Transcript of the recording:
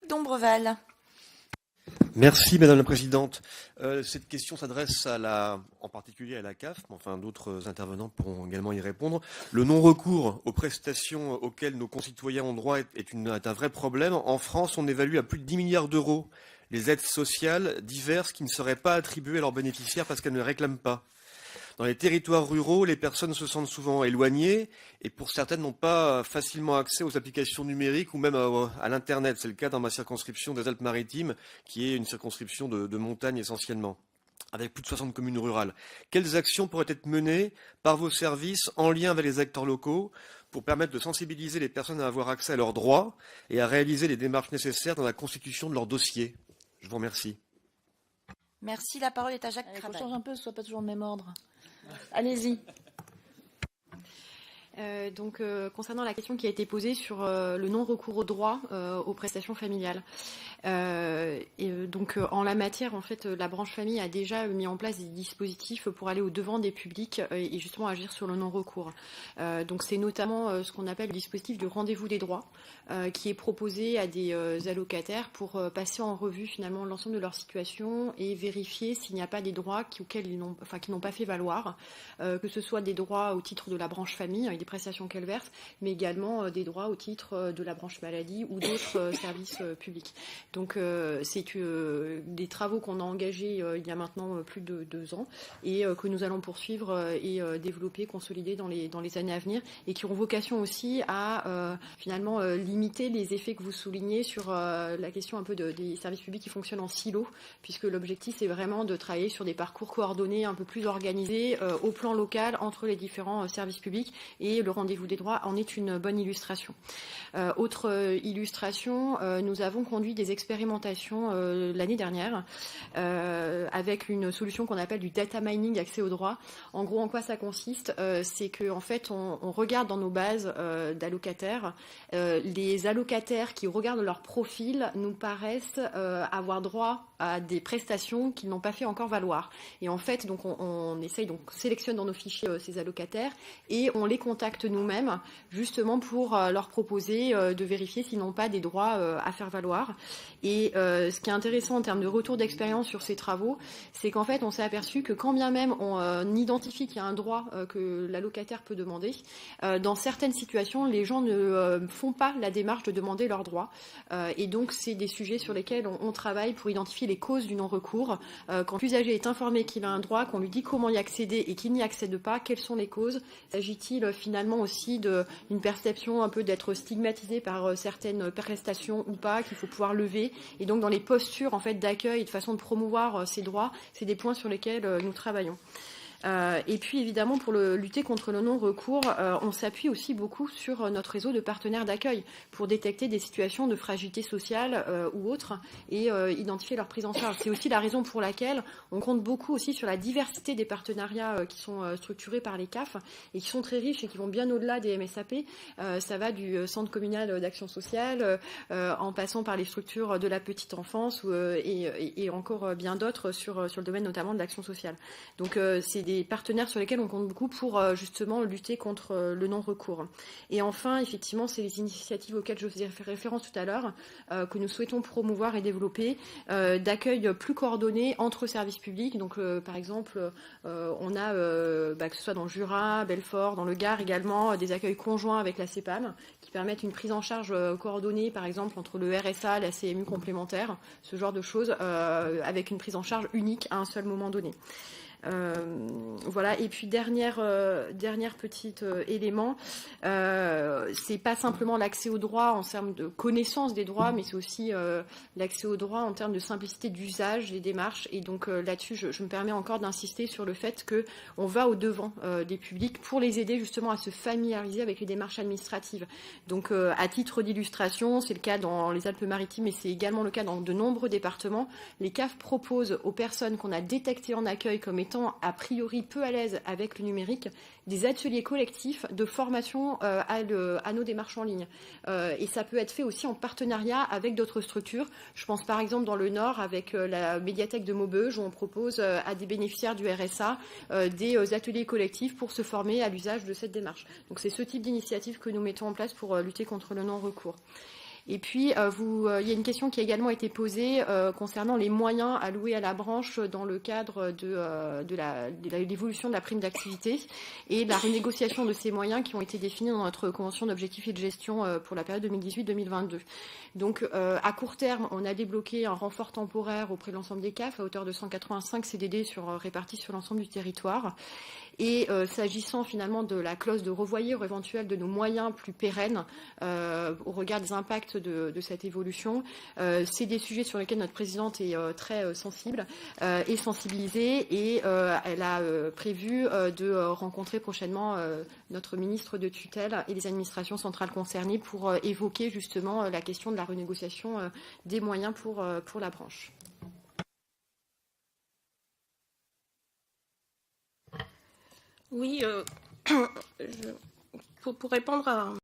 Dombreval. Merci Madame la Présidente. Cette question s'adresse en particulier à la CAF, mais enfin d'autres intervenants pourront également y répondre. Le non-recours aux prestations auxquelles nos concitoyens ont droit est un vrai problème. En France, on évalue à plus de 10 milliards d'euros les aides sociales diverses qui ne seraient pas attribuées à leurs bénéficiaires parce qu'elles ne réclament pas. Dans les territoires ruraux, les personnes se sentent souvent éloignées et pour certaines n'ont pas facilement accès aux applications numériques ou même à l'Internet. C'est le cas dans ma circonscription des Alpes-Maritimes, qui est une circonscription de montagne essentiellement, avec plus de 60 communes rurales. Quelles actions pourraient être menées par vos services en lien avec les acteurs locaux pour permettre de sensibiliser les personnes à avoir accès à leurs droits et à réaliser les démarches nécessaires dans la constitution de leur dossier? Je vous remercie. Merci, la parole est à Jacques Krabal. Change un peu, ce soit pas toujours le même ordre. Allez-y. Concernant la question qui a été posée sur le non-recours au droit aux prestations familiales. En la matière, en fait, la branche famille a déjà mis en place des dispositifs pour aller au-devant des publics et justement agir sur le non-recours. C'est notamment ce qu'on appelle le dispositif de rendez-vous des droits qui est proposé à des allocataires pour passer en revue finalement l'ensemble de leur situation et vérifier s'il n'y a pas des droits qu'ils n'ont pas fait valoir, que ce soit des droits au titre de la branche famille avec des prestations qu'elle verse, mais également des droits au titre de la branche maladie ou d'autres services publics. Donc c'est des travaux qu'on a engagés il y a maintenant plus de 2 ans et que nous allons poursuivre et développer, consolider dans les années à venir et qui auront vocation aussi à finalement limiter les effets que vous soulignez sur la question un peu des services publics qui fonctionnent en silo, puisque l'objectif c'est vraiment de travailler sur des parcours coordonnés un peu plus organisés au plan local entre les différents services publics et le rendez-vous des droits en est une bonne illustration. Autre illustration, nous avons conduit des expérimentations l'année dernière avec une solution qu'on appelle du data mining accès au droit. En gros, en quoi ça consiste? C'est qu'en fait, on regarde dans nos bases d'allocataires les allocataires qui, au regard de leur profil, nous paraissent avoir droit à des prestations qu'ils n'ont pas fait encore valoir. Et en fait, donc on sélectionne dans nos fichiers ces allocataires et on les contacte nous-mêmes justement pour leur proposer de vérifier s'ils n'ont pas des droits à faire valoir. Et ce qui est intéressant en termes de retour d'expérience sur ces travaux, c'est qu'en fait, on s'est aperçu que quand bien même on identifie qu'il y a un droit que l'allocataire peut demander, dans certaines situations, les gens ne font pas la démarche de demander leurs droits. Et donc, c'est des sujets sur lesquels on travaille pour identifier les causes du non-recours. Quand l'usager est informé qu'il a un droit, qu'on lui dit comment y accéder et qu'il n'y accède pas, quelles sont les causes? S'agit-il finalement aussi d'une perception un peu d'être stigmatisé par certaines prestations ou pas, qu'il faut pouvoir lever? Et donc, dans les postures en fait d'accueil et de façon de promouvoir ces droits, c'est des points sur lesquels nous travaillons. Et puis évidemment pour lutter contre le non-recours, on s'appuie aussi beaucoup sur notre réseau de partenaires d'accueil pour détecter des situations de fragilité sociale ou autres et identifier leur prise en charge. C'est aussi la raison pour laquelle on compte beaucoup aussi sur la diversité des partenariats qui sont structurés par les CAF et qui sont très riches et qui vont bien au-delà des MSAP. Ça va du centre communal d'action sociale en passant par les structures de la petite enfance et encore bien d'autres sur le domaine notamment de l'action sociale. Donc c'est des partenaires sur lesquels on compte beaucoup pour justement lutter contre le non-recours. Et enfin, effectivement, c'est les initiatives auxquelles je faisais référence tout à l'heure que nous souhaitons promouvoir et développer, d'accueil plus coordonné entre services publics. Donc, par exemple, on a, que ce soit dans le Jura, Belfort, dans le Gard également, des accueils conjoints avec la CEPAM qui permettent une prise en charge coordonnée, par exemple, entre le RSA, la CMU complémentaire, ce genre de choses, avec une prise en charge unique à un seul moment donné. Voilà. Et puis dernière petite élément, c'est pas simplement l'accès aux droits en termes de connaissance des droits, mais c'est aussi l'accès aux droits en termes de simplicité d'usage des démarches. Et donc là-dessus, je me permets encore d'insister sur le fait que on va au devant des publics pour les aider justement à se familiariser avec les démarches administratives. Donc à titre d'illustration, c'est le cas dans les Alpes-Maritimes et c'est également le cas dans de nombreux départements. Les CAF proposent aux personnes qu'on a détectées en accueil comme étant a priori peu à l'aise avec le numérique, des ateliers collectifs de formation à nos démarches en ligne. Et ça peut être fait aussi en partenariat avec d'autres structures. Je pense par exemple dans le Nord avec la médiathèque de Maubeuge où on propose à des bénéficiaires du RSA des ateliers collectifs pour se former à l'usage de cette démarche. Donc c'est ce type d'initiative que nous mettons en place pour lutter contre le non-recours. Et puis, il y a une question qui a également été posée concernant les moyens alloués à la branche dans le cadre de l'évolution de la prime d'activité et de la renégociation de ces moyens qui ont été définis dans notre convention d'objectifs et de gestion pour la période 2018-2022. Donc, à court terme, on a débloqué un renfort temporaire auprès de l'ensemble des CAF à hauteur de 185 CDD répartis sur l'ensemble du territoire. Et s'agissant finalement de la clause de revoyure éventuelle de nos moyens plus pérennes au regard des impacts de cette évolution, c'est des sujets sur lesquels notre présidente est très sensible et sensibilisée, et elle a prévu de rencontrer prochainement notre ministre de tutelle et les administrations centrales concernées pour évoquer justement la question de la renégociation des moyens pour la branche. Oui, pour répondre